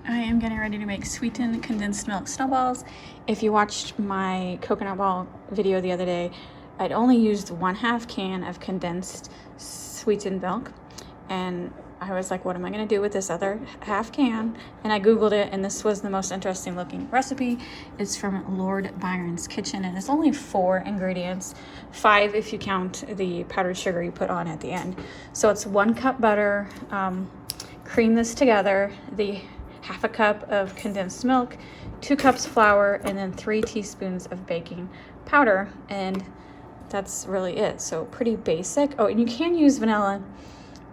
I am getting ready to make sweetened condensed milk snowballs. If you watched my coconut ball video the other day, I'd only used 1/2 can of condensed sweetened milk, and I was like, what am I going to do with this other 1/2 can? And I googled it, and this was the most interesting looking recipe. It's from Lord Byron's Kitchen, and it's only 4 ingredients, 5 if you count the powdered sugar you put on at the end. So it's 1 cup butter, cream this together, the 1/2 cup of condensed milk, 2 cups flour, and then 3 teaspoons of baking powder, and that's really it. So pretty basic. Oh, and you can use vanilla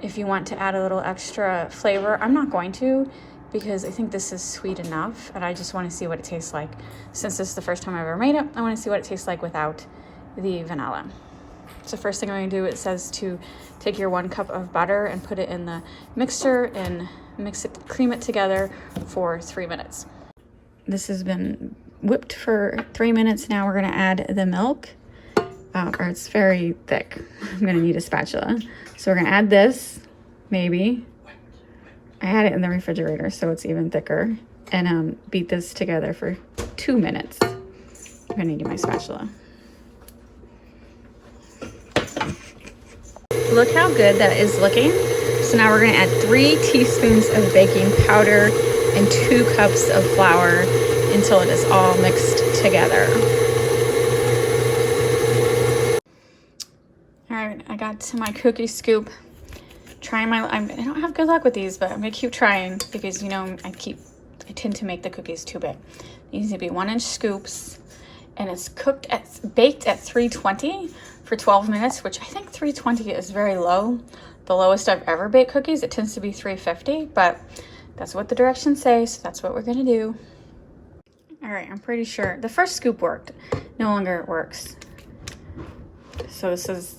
if you want to add a little extra flavor. I'm not going to, because I think this is sweet enough, and I just want to see what it tastes like. Since this is the first time I've ever made it, I want to see what it tastes like without the vanilla. So first thing I'm going to do, it says to take your 1 cup of butter and put it in the mixer and mix it, cream it together for 3 minutes. This has been whipped for 3 minutes. Now we're going to add the milk, or it's very thick. I'm going to need a spatula. So we're going to add this, maybe. I had it in the refrigerator, so it's even thicker. And beat this together for 2 minutes. I'm going to need my spatula. Look how good that is looking. So now we're going to add 3 teaspoons of baking powder and 2 cups of flour until it is all mixed together. All right, I got to my cookie scoop. I don't have good luck with these, but I'm going to keep trying because, you know, I tend to make the cookies too big. These need to be 1-inch scoops, and it's baked at 320 for 12 minutes, which I think 320 is very low. The lowest I've ever baked cookies, it tends to be 350, but that's what the directions say, so that's what we're gonna do. All right, I'm pretty sure the first scoop worked. No longer works. So this is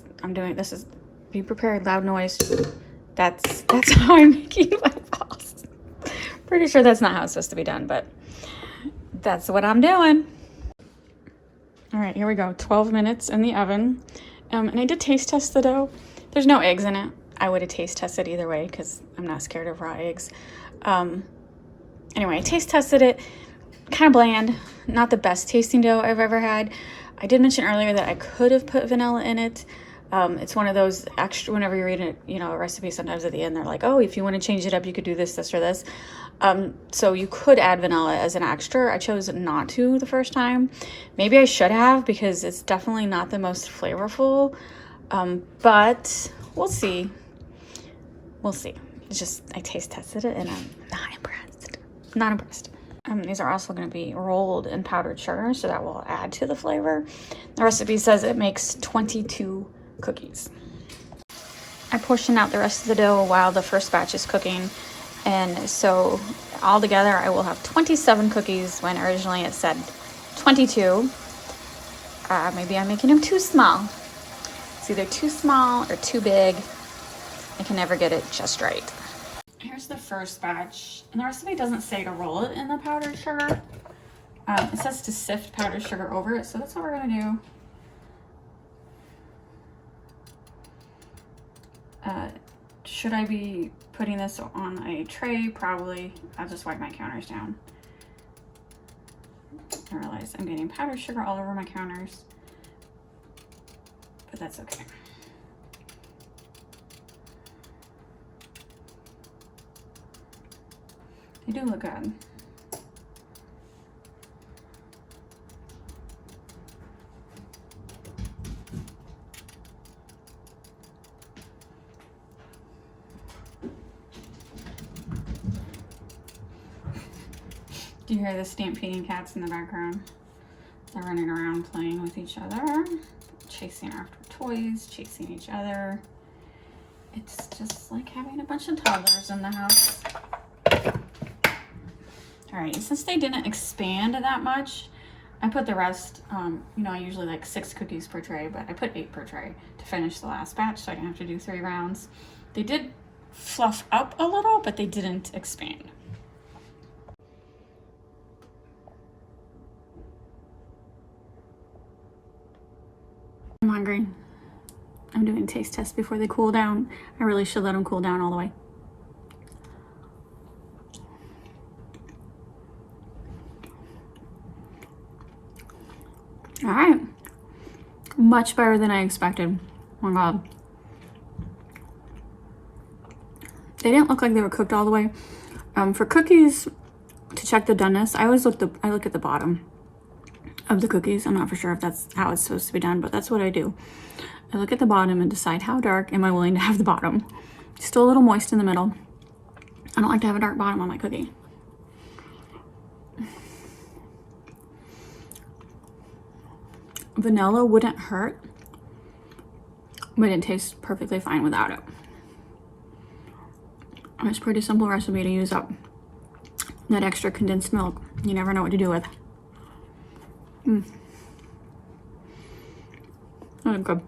be prepared, loud noise. That's how I'm making my balls. Pretty sure that's not how it's supposed to be done, but that's what I'm doing. All right, here we go. 12 minutes in the oven. And I did taste test the dough. There's no eggs in it. I would have taste tested either way because I'm not scared of raw eggs. Anyway, I taste tested it. Kind of bland. Not the best tasting dough I've ever had. I did mention earlier that I could have put vanilla in it. It's one of those extra, whenever you read it, you know, a recipe, sometimes at the end they're like, oh, if you want to change it up, you could do this, or this. So you could add vanilla as an extra. I chose not to the first time. Maybe I should have, because it's definitely not the most flavorful. But we'll see. We'll see. It's just, I taste tested it and I'm not impressed. Not impressed. These are also going to be rolled in powdered sugar, so that will add to the flavor. The recipe says it makes 22 cookies. I portion out the rest of the dough while the first batch is cooking, and so all together I will have 27 cookies when originally it said 22. Maybe I'm making them too small. It's either too small or too big. I can never get it just right. Here's the first batch, and the recipe doesn't say to roll it in the powdered sugar. It says to sift powdered sugar over it, so that's what we're gonna do. Should I be putting this on a tray? Probably. I'll just wipe my counters down. I realize I'm getting powdered sugar all over my counters, but that's okay. They do look good. Do you hear the stampeding cats in the background? They're running around playing with each other, chasing after toys, chasing each other. It's just like having a bunch of toddlers in the house. All right, since they didn't expand that much, I put the rest, you know, I usually like 6 cookies per tray, but I put 8 per tray to finish the last batch, so I didn't have to do 3 rounds. They did fluff up a little, but they didn't expand. I'm hungry. I'm doing taste tests before they cool down. I really should let them cool down all the way. All right. Much better than I expected. Oh my God. They didn't look like they were cooked all the way. For cookies, to check the doneness, I look at the bottom of the cookies. I'm not for sure if that's how it's supposed to be done, but that's what I do. I look at the bottom and decide how dark am I willing to have the bottom. Still a little moist in the middle. I don't like to have a dark bottom on my cookie. Vanilla wouldn't hurt, but it tastes perfectly fine without it. It's a pretty simple recipe to use up that extra condensed milk. You never know what to do with. That's good.